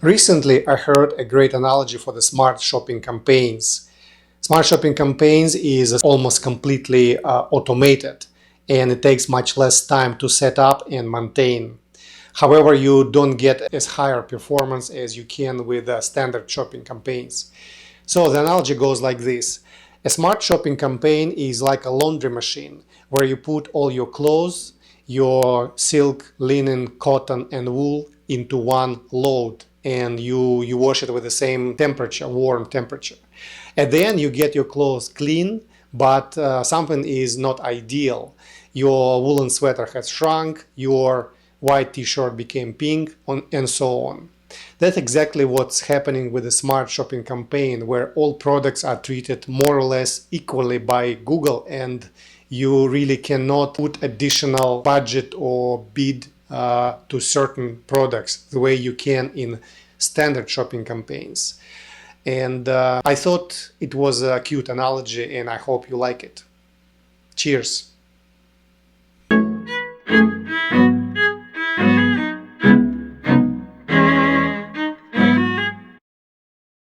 Recently, I heard a great analogy for the smart shopping campaigns. Smart shopping campaigns is almost completely automated, and it takes much less time to set up and maintain. However, you don't get as higher performance as you can with standard shopping campaigns. So the analogy goes like this. A smart shopping campaign is like a laundry machine where you put all your clothes, your silk, linen, cotton, and wool into one load, and you wash it with the same temperature, warm temperature. At the end, you get your clothes clean, but something is not ideal. Your woolen sweater has shrunk, your white t-shirt became pink, and so on. That's exactly what's happening with the smart shopping campaign, where all products are treated more or less equally by Google, and you really cannot put additional budget or bid to certain products the way you can in standard shopping campaigns. And I thought it was a cute analogy, and I hope you like it. Cheers.